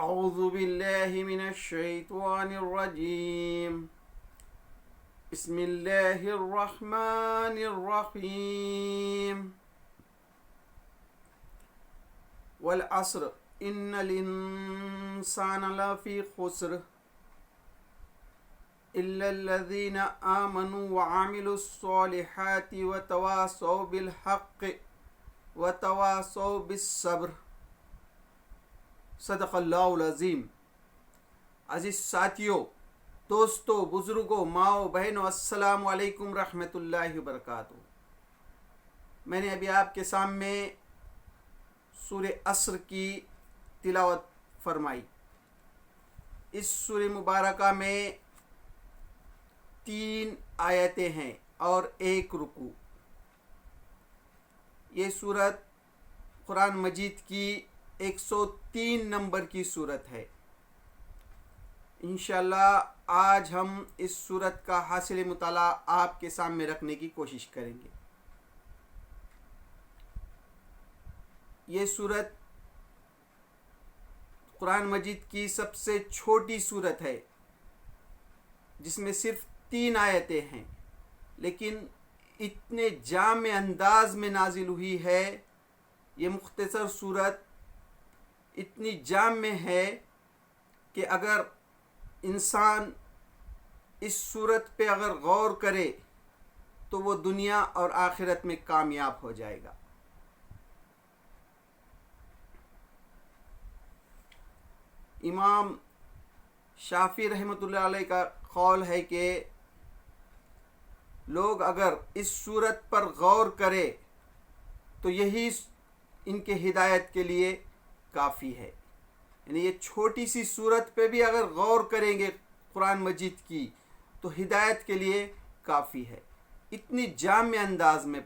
اعوذ باللہ من الشیطان الرجیم بسم اللہ الرحمن الرحیم والعصر ان الانسان لفی خسر الا الذین آمنوا وعملوا الصالحات وتواصوا بالحق وتواصوا بالصبر. صدق اللہ العظیم. عزیز ساتھیوں، دوستوں، بزرگوں، ماؤں، بہنوں، السلام علیکم رحمۃ اللہ وبرکاتہ. میں نے ابھی آپ کے سامنے سورہ عصر کی تلاوت فرمائی. اس سورہ مبارکہ میں 3 آیتیں ہیں اور 1 رکوع. یہ سورت قرآن مجید کی 103 نمبر کی سورت ہے. انشاءاللہ آج ہم اس سورت کا حاصل مطالعہ آپ کے سامنے رکھنے کی کوشش کریں گے. یہ سورت قرآن مجید کی سب سے چھوٹی سورت ہے جس میں صرف 3 آیتیں ہیں، لیکن اتنے جامع انداز میں نازل ہوئی ہے. یہ مختصر سورت اتنی جامع ہے کہ اگر انسان اس سورت پہ اگر غور کرے تو وہ دنیا اور آخرت میں کامیاب ہو جائے گا. امام شافعی رحمۃ اللہ علیہ کا قول ہے کہ لوگ اگر اس سورت پر غور کرے تو یہی ان کے ہدایت کے لیے کافی ہے. یعنی یہ چھوٹی سی سورت پہ بھی اگر غور کریں گے قرآن مجید کی تو ہدایت کے لیے کافی ہے. اتنی جامع انداز میں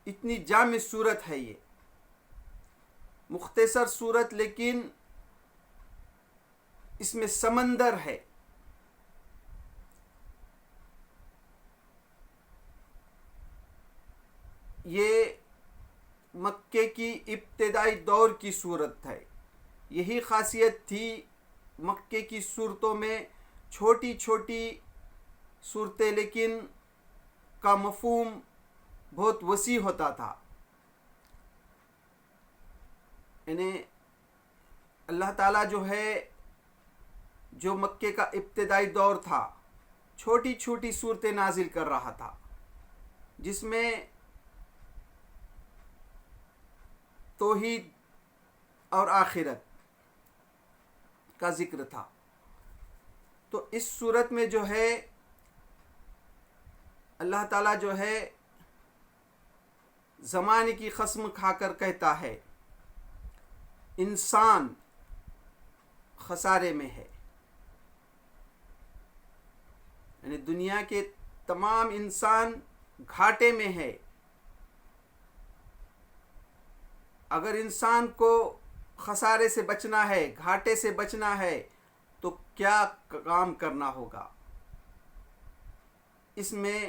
اتنی جامع سورت ہے. یہ مختصر سورت لیکن اس میں سمندر ہے. یہ مکے کی ابتدائی دور کی صورت ہے. یہی خاصیت تھی مکے کی صورتوں میں، چھوٹی چھوٹی صورتیں لیکن کا مفہوم بہت وسیع ہوتا تھا. یعنی اللہ تعالیٰ جو ہے، جو مکے کا ابتدائی دور تھا، چھوٹی چھوٹی صورتیں نازل کر رہا تھا جس میں توحید اور آخرت کا ذکر تھا. تو اس صورت میں جو ہے اللہ تعالیٰ جو ہے زمانے کی قسم کھا کر کہتا ہے انسان خسارے میں ہے. یعنی دنیا کے تمام انسان گھاٹے میں ہے. اگر انسان کو خسارے سے بچنا ہے، گھاٹے سے بچنا ہے تو کیا کام کرنا ہوگا، اس میں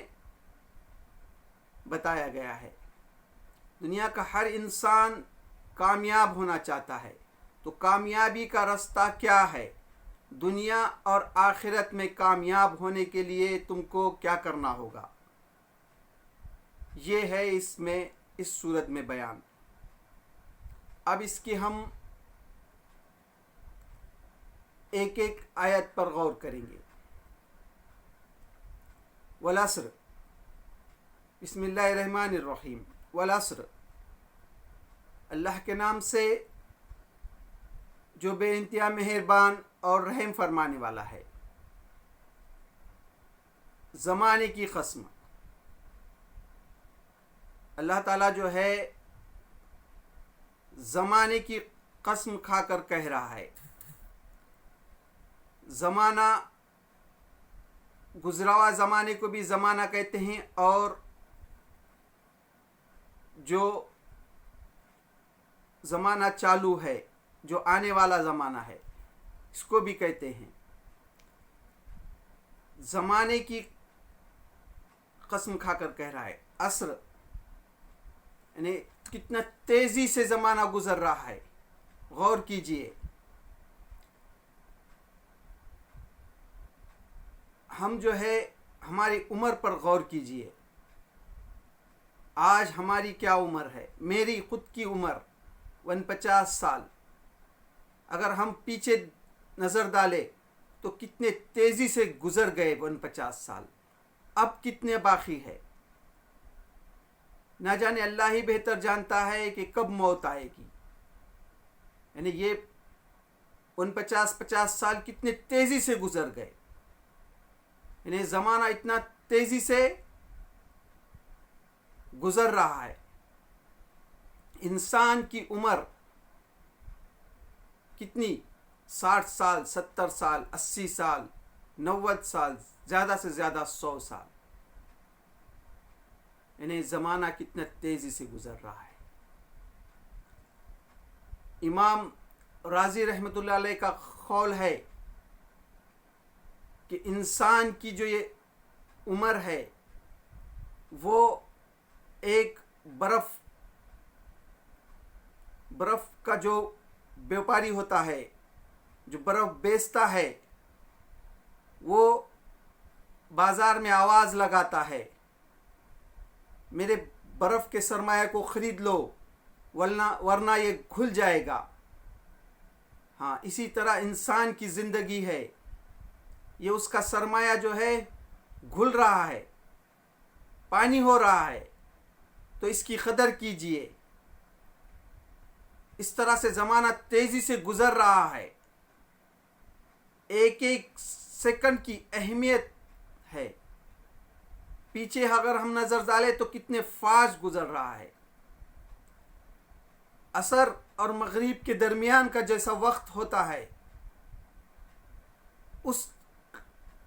بتایا گیا ہے. دنیا کا ہر انسان کامیاب ہونا چاہتا ہے، تو کامیابی کا راستہ کیا ہے؟ دنیا اور آخرت میں کامیاب ہونے کے لیے تم کو کیا کرنا ہوگا، یہ ہے اس میں اس سورت میں بیان. اب اس کی ہم ایک ایک آیت پر غور کریں گے. والعصر، بسم اللہ الرحمن الرحیم. والعصر، اللہ کے نام سے جو بے انتہا مہربان اور رحم فرمانے والا ہے. زمانے کی قسم، اللہ تعالیٰ جو ہے زمانے کی قسم کھا کر کہہ رہا ہے. زمانہ، گزرا ہوا زمانے کو بھی زمانہ کہتے ہیں، اور جو زمانہ چالو ہے، جو آنے والا زمانہ ہے، اس کو بھی کہتے ہیں. زمانے کی قسم کھا کر کہہ رہا ہے. عصر یعنی کتنا تیزی سے زمانہ گزر رہا ہے. غور کیجئے، ہم جو ہے ہماری عمر پر غور کیجئے. آج ہماری کیا عمر ہے؟ میری خود کی عمر 49 سال. اگر ہم پیچھے نظر ڈالیں تو کتنے تیزی سے گزر گئے 49 سال. اب کتنے باقی ہے؟ نہ جانے اللہ ہی بہتر جانتا ہے کہ کب موت آئے گی. یعنی یہ 50 سال کتنے تیزی سے گزر گئے. یعنی زمانہ اتنا تیزی سے گزر رہا ہے. انسان کی عمر کتنی؟ 60 سال، 70 سال، 80 سال، 90 سال، زیادہ سے زیادہ 100 سال. یعنی زمانہ کتنا تیزی سے گزر رہا ہے. امام رازی رحمۃ اللہ علیہ کا قول ہے کہ انسان کی جو یہ عمر ہے وہ ایک برف کا جو بیوپاری ہوتا ہے، جو برف بیچتا ہے، وہ بازار میں آواز لگاتا ہے میرے برف کے سرمایہ کو خرید لو ورنہ یہ گھل جائے گا. ہاں، اسی طرح انسان کی زندگی ہے، یہ اس کا سرمایہ جو ہے گھل رہا ہے، پانی ہو رہا ہے، تو اس کی قدر کیجئے. اس طرح سے زمانہ تیزی سے گزر رہا ہے. ایک ایک سیکنڈ کی اہمیت ہے. پیچھے اگر ہم نظر ڈالیں تو کتنے فاسٹ گزر رہا ہے. عصر اور مغرب کے درمیان کا جیسا وقت ہوتا ہے اس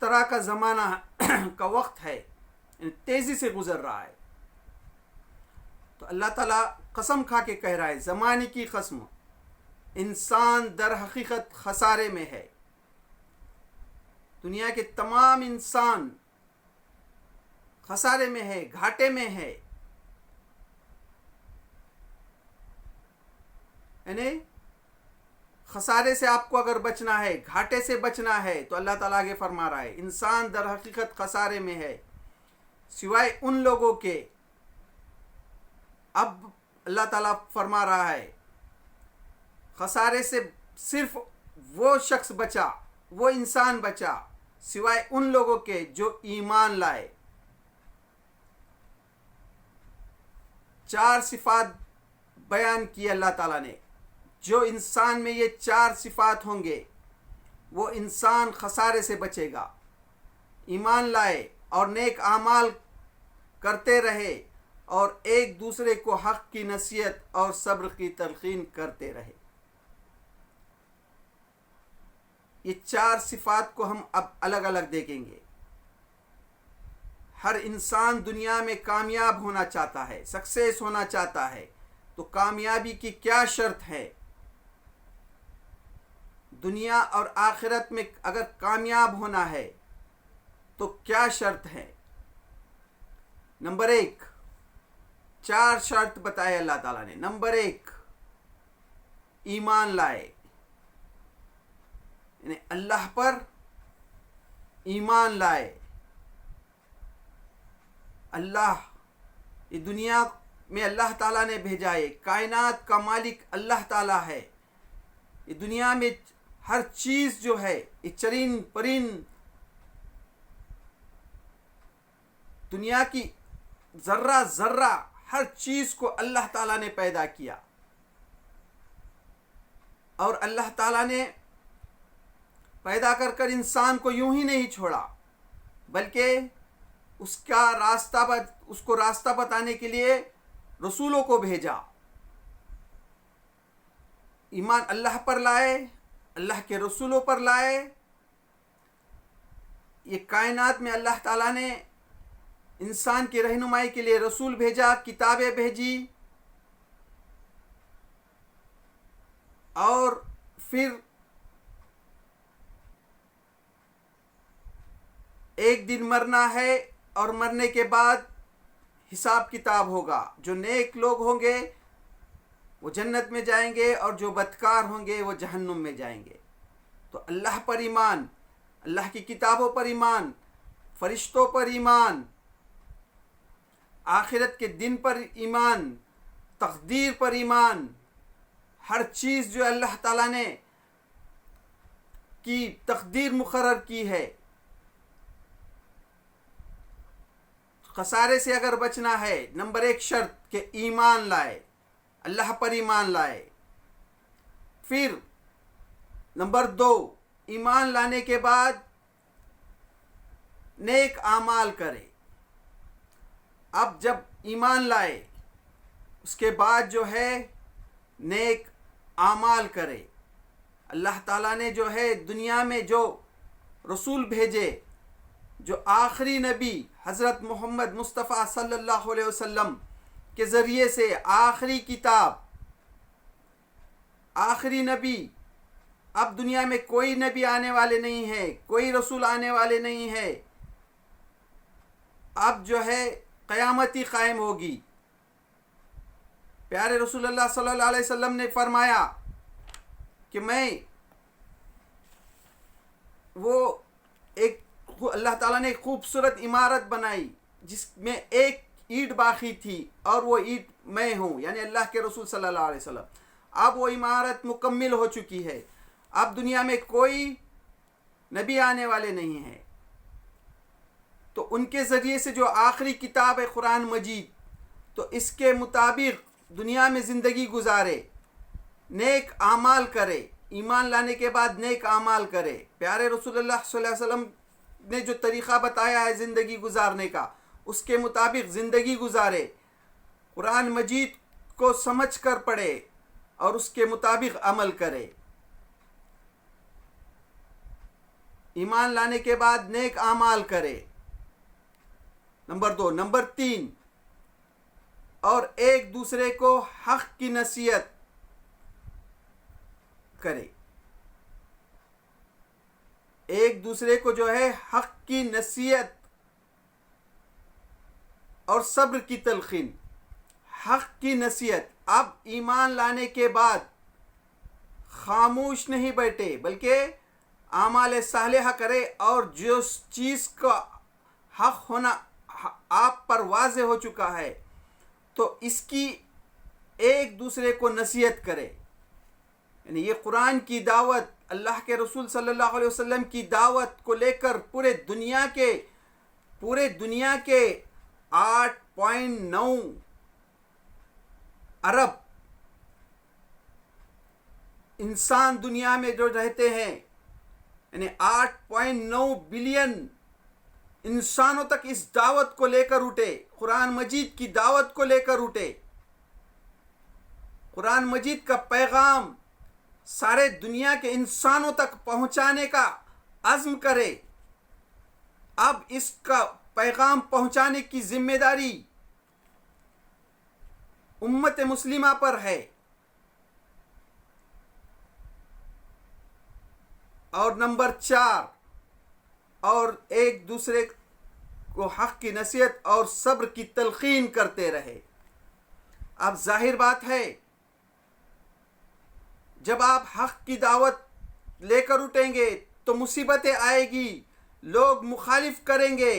طرح کا زمانہ کا وقت ہے، تیزی سے گزر رہا ہے. تو اللہ تعالیٰ قسم کھا کے کہہ رہا ہے، زمانے کی قسم، انسان در حقیقت خسارے میں ہے. دنیا کے تمام انسان خسارے میں ہے، گھاٹے میں ہے. یعنی خسارے سے آپ کو اگر بچنا ہے، گھاٹے سے بچنا ہے، تو اللہ تعالیٰ آگے فرما رہا ہے انسان در حقیقت خسارے میں ہے سوائے ان لوگوں کے. اب اللہ تعالیٰ فرما رہا ہے خسارے سے صرف وہ شخص بچا، وہ انسان بچا سوائے ان لوگوں کے جو ایمان لائے. 4 صفات بیان کی اللہ تعالیٰ نے. جو انسان میں یہ 4 صفات ہوں گے وہ انسان خسارے سے بچے گا. ایمان لائے اور نیک اعمال کرتے رہے اور ایک دوسرے کو حق کی نصیحت اور صبر کی تلقین کرتے رہے. یہ 4 صفات کو ہم اب الگ الگ دیکھیں گے. ہر انسان دنیا میں کامیاب ہونا چاہتا ہے، سکسیس ہونا چاہتا ہے. تو کامیابی کی کیا شرط ہے؟ دنیا اور آخرت میں اگر کامیاب ہونا ہے تو کیا شرط ہے؟ نمبر 1، 4 شرط بتائے اللہ تعالیٰ نے. نمبر 1، ایمان لائے، یعنی اللہ پر ایمان لائے. اللہ، یہ دنیا میں اللہ تعالیٰ نے بھیجا ہے، کائنات کا مالک اللہ تعالیٰ ہے. یہ دنیا میں ہر چیز جو ہے، یہ چرین پرین دنیا کی ذرہ ذرہ ہر چیز کو اللہ تعالیٰ نے پیدا کیا. اور اللہ تعالیٰ نے پیدا کر کر انسان کو یوں ہی نہیں چھوڑا، بلکہ اس کو راستہ بتانے کے لیے رسولوں کو بھیجا. ایمان اللہ پر لائے، اللہ کے رسولوں پر لائے. یہ کائنات میں اللہ تعالیٰ نے انسان کی رہنمائی کے لیے رسول بھیجا، کتابیں بھیجی، اور پھر ایک دن مرنا ہے اور مرنے کے بعد حساب کتاب ہوگا. جو نیک لوگ ہوں گے وہ جنت میں جائیں گے، اور جو بدکار ہوں گے وہ جہنم میں جائیں گے۔ تو اللہ پر ایمان، اللہ کی کتابوں پر ایمان، فرشتوں پر ایمان، آخرت کے دن پر ایمان، تقدیر پر ایمان، ہر چیز جو اللہ تعالیٰ نے کی تقدیر مقرر کی ہے، خسارے سے اگر بچنا ہے، نمبر 1 شرط کہ ایمان لائے، اللہ پر ایمان لائے۔ پھر نمبر 2، ایمان لانے کے بعد نیک اعمال کرے۔ اب جب ایمان لائے اس کے بعد جو ہے نیک اعمال کرے۔ اللہ تعالیٰ نے جو ہے دنیا میں جو رسول بھیجے، جو آخری نبی حضرت محمد مصطفیٰ صلی اللہ علیہ وسلم کے ذریعے سے آخری کتاب، آخری نبی، اب دنیا میں کوئی نبی آنے والے نہیں ہے، کوئی رسول آنے والے نہیں ہے۔ اب جو ہے قیامت ہی قائم ہوگی۔ پیارے رسول اللہ صلی اللہ علیہ وسلم نے فرمایا کہ میں وہ ایک اللہ تعالیٰ نے ایک خوبصورت عمارت بنائی جس میں ایک اینٹ باقی تھی، اور وہ اینٹ میں ہوں، یعنی اللہ کے رسول صلی اللہ علیہ وسلم۔ اب وہ عمارت مکمل ہو چکی ہے، اب دنیا میں کوئی نبی آنے والے نہیں ہیں۔ تو ان کے ذریعے سے جو آخری کتاب ہے قرآن مجید، تو اس کے مطابق دنیا میں زندگی گزارے، نیک اعمال کرے، ایمان لانے کے بعد نیک اعمال کرے۔ پیارے رسول اللہ صلی اللہ علیہ وسلم نے جو طریقہ بتایا ہے زندگی گزارنے کا، اس کے مطابق زندگی گزارے، قرآن مجید کو سمجھ کر پڑھے اور اس کے مطابق عمل کرے۔ ایمان لانے کے بعد نیک اعمال کرے، نمبر 2۔ نمبر 3، اور ایک دوسرے کو حق کی نصیحت کرے، ایک دوسرے کو جو ہے حق کی نصیحت اور صبر کی تلقین۔ حق کی نصیحت، اب ایمان لانے کے بعد خاموش نہیں بیٹھے بلکہ اعمال صالحہ کرے، اور جو چیز کا حق ہونا آپ پر واضح ہو چکا ہے تو اس کی ایک دوسرے کو نصیحت کرے۔ یعنی یہ قرآن کی دعوت، اللہ کے رسول صلی اللہ علیہ وسلم کی دعوت کو لے کر پورے دنیا کے 8.9 ارب انسان دنیا میں جو رہتے ہیں، یعنی 8.9 بلین انسانوں تک اس دعوت کو لے کر اٹھے، قرآن مجید کی دعوت کو لے کر اٹھے، قرآن مجید کا پیغام سارے دنیا کے انسانوں تک پہنچانے کا عزم کرے۔ اب اس کا پیغام پہنچانے کی ذمہ داری امت مسلمہ پر ہے۔ اور نمبر 4، اور ایک دوسرے کو حق کی نصیحت اور صبر کی تلقین کرتے رہے۔ اب ظاہر بات ہے، جب آپ حق کی دعوت لے کر اٹھیں گے تو مصیبتیں آئے گی، لوگ مخالف کریں گے،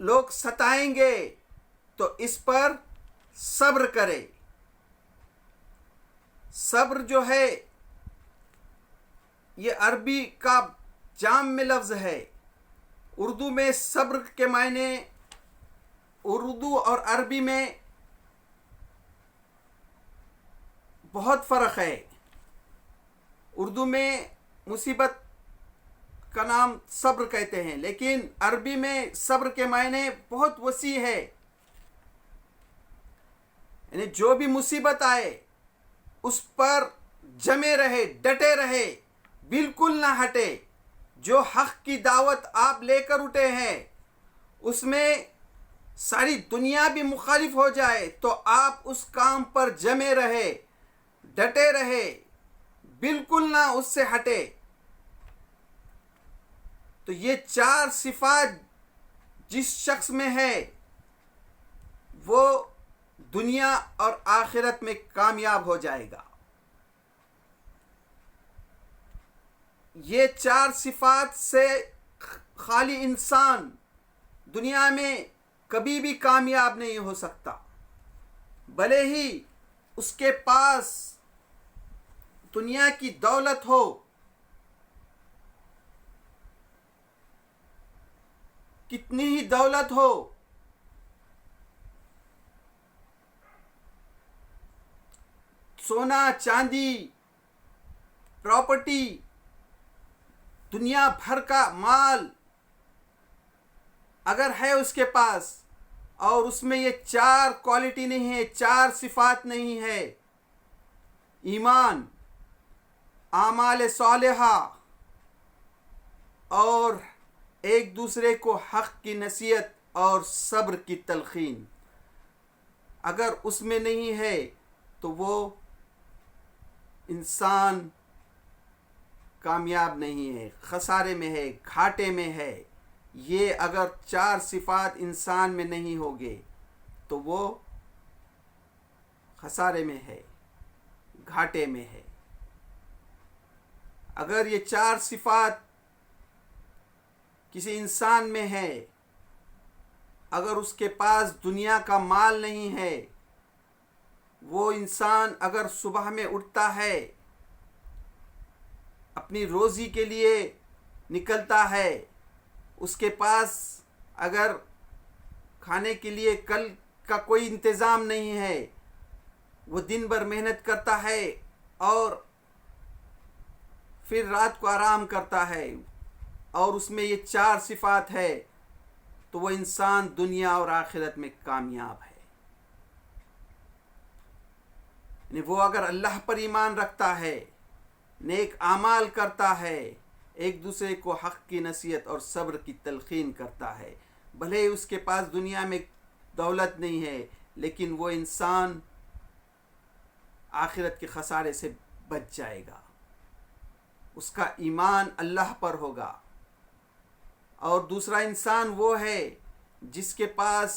لوگ ستائیں گے، تو اس پر صبر کرے۔ صبر جو ہے یہ عربی کا جامع لفظ ہے۔ اردو میں صبر کے معنی، اردو اور عربی میں بہت فرق ہے۔ اردو میں مصیبت کا نام صبر کہتے ہیں، لیکن عربی میں صبر کے معنی بہت وسیع ہے۔ یعنی جو بھی مصیبت آئے اس پر جمے رہے، ڈٹے رہے، بالکل نہ ہٹے۔ جو حق کی دعوت آپ لے کر اٹھے ہیں اس میں ساری دنیا بھی مخالف ہو جائے تو آپ اس کام پر جمے رہے، ڈٹے رہے، بالکل نہ اس سے ہٹے۔ تو یہ 4 صفات جس شخص میں ہے وہ دنیا اور آخرت میں کامیاب ہو جائے گا۔ یہ 4 صفات سے خالی انسان دنیا میں کبھی بھی کامیاب نہیں ہو سکتا، بھلے ہی اس کے پاس دنیا کی دولت ہو، کتنی ہی دولت ہو، سونا چاندی، پراپرٹی، دنیا بھر کا مال اگر ہے اس کے پاس، اور اس میں یہ 4 کوالٹی نہیں ہے، 4 صفات نہیں ہے: ایمان، اعمال صالحہ، اور ایک دوسرے کو حق کی نصیحت اور صبر کی تلقین، اگر اس میں نہیں ہے تو وہ انسان کامیاب نہیں ہے، خسارے میں ہے، گھاٹے میں ہے۔ یہ اگر 4 صفات انسان میں نہیں ہوگے تو وہ خسارے میں ہے، گھاٹے میں ہے۔ اگر یہ 4 صفات کسی انسان میں ہے، اگر اس کے پاس دنیا کا مال نہیں ہے، وہ انسان اگر صبح میں اٹھتا ہے، اپنی روزی کے لیے نکلتا ہے، اس کے پاس اگر کھانے کے لیے کل کا کوئی انتظام نہیں ہے، وہ دن بھر محنت کرتا ہے اور پھر رات کو آرام کرتا ہے، اور اس میں یہ 4 صفات ہے، تو وہ انسان دنیا اور آخرت میں کامیاب ہے۔ یعنی وہ اگر اللہ پر ایمان رکھتا ہے، نیک اعمال کرتا ہے، ایک دوسرے کو حق کی نصیحت اور صبر کی تلقین کرتا ہے، بھلے اس کے پاس دنیا میں دولت نہیں ہے، لیکن وہ انسان آخرت کے خسارے سے بچ جائے گا۔ اس کا ایمان اللہ پر ہوگا۔ اور دوسرا انسان وہ ہے جس کے پاس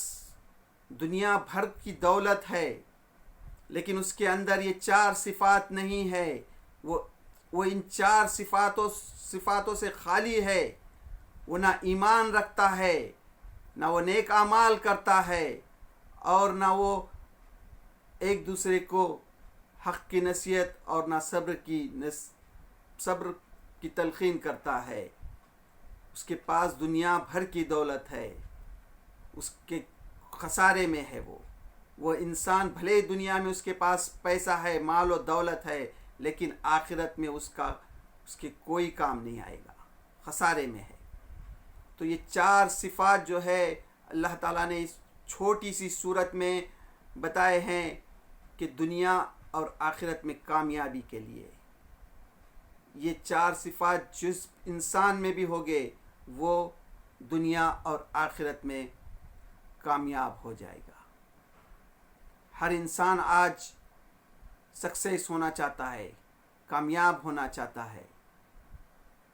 دنیا بھر کی دولت ہے، لیکن اس کے اندر یہ 4 صفات نہیں ہے، وہ ان 4 صفاتوں سے خالی ہے۔ وہ نہ ایمان رکھتا ہے، نہ وہ نیک اعمال کرتا ہے، اور نہ وہ ایک دوسرے کو حق کی نصیحت اور نہ صبر کی تلقین کرتا ہے۔ اس کے پاس دنیا بھر کی دولت ہے، اس کے خسارے میں ہے۔ وہ انسان بھلے دنیا میں اس کے پاس پیسہ ہے، مال و دولت ہے، لیکن آخرت میں اس کے کوئی کام نہیں آئے گا، خسارے میں ہے۔ تو یہ 4 صفات جو ہے اللہ تعالیٰ نے اس چھوٹی سی صورت میں بتائے ہیں کہ دنیا اور آخرت میں کامیابی کے لیے یہ 4 صفات جس انسان میں بھی ہوگے، وہ دنیا اور آخرت میں کامیاب ہو جائے گا۔ ہر انسان آج سکسیس ہونا چاہتا ہے، کامیاب ہونا چاہتا ہے،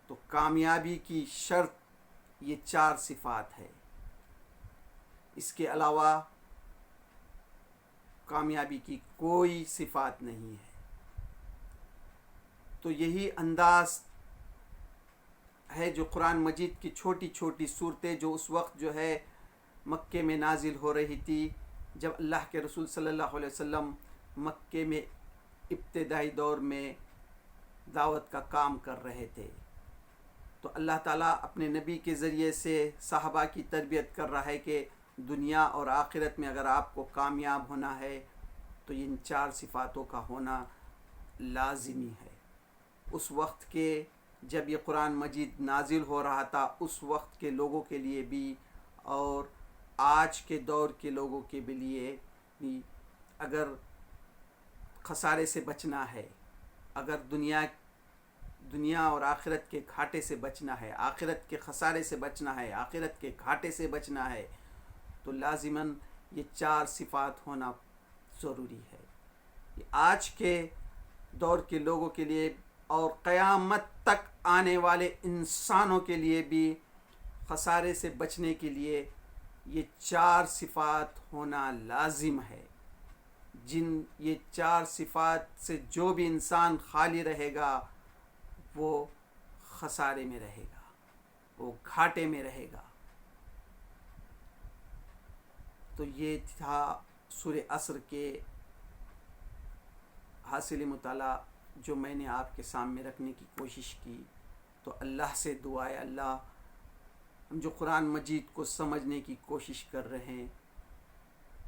تو کامیابی کی شرط یہ 4 صفات ہے۔ اس کے علاوہ کامیابی کی کوئی صفات نہیں ہے۔ تو یہی انداز ہے جو قرآن مجید کی چھوٹی چھوٹی صورتیں جو اس وقت جو ہے مکے میں نازل ہو رہی تھی، جب اللہ کے رسول صلی اللہ علیہ وسلم مکے میں ابتدائی دور میں دعوت کا کام کر رہے تھے، تو اللہ تعالیٰ اپنے نبی کے ذریعے سے صحابہ کی تربیت کر رہا ہے کہ دنیا اور آخرت میں اگر آپ کو کامیاب ہونا ہے تو ان 4 صفاتوں کا ہونا لازمی ہے۔ اس وقت کے جب یہ قرآن مجید نازل ہو رہا تھا، اس وقت کے لوگوں کے لیے بھی اور آج کے دور کے لوگوں کے لیے بھی، اگر خسارے سے بچنا ہے، اگر دنیا اور آخرت کے گھاٹے سے بچنا ہے، آخرت کے خسارے سے بچنا ہے، آخرت کے گھاٹے سے بچنا ہے، تو لازماً یہ 4 صفات ہونا ضروری ہے۔ یہ آج کے دور کے لوگوں کے لیے اور قیامت تک آنے والے انسانوں کے لیے بھی خسارے سے بچنے کے لیے یہ 4 صفات ہونا لازم ہے۔ جن یہ 4 صفات سے جو بھی انسان خالی رہے گا وہ خسارے میں رہے گا، وہ گھاٹے میں رہے گا۔ تو یہ تھا سورہ عصر کے حاصل مطالعہ جو میں نے آپ کے سامنے رکھنے کی کوشش کی۔ تو اللہ سے دعا ہے، اللہ ہم جو قرآن مجید کو سمجھنے کی کوشش کر رہے ہیں،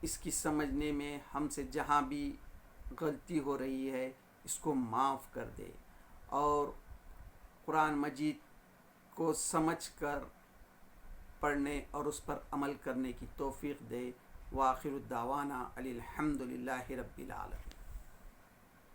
اس کی سمجھنے میں ہم سے جہاں بھی غلطی ہو رہی ہے اس کو معاف کر دے، اور قرآن مجید کو سمجھ کر پڑھنے اور اس پر عمل کرنے کی توفیق دے۔ وآخر الدعوانا الحمد للہ رب العالمین۔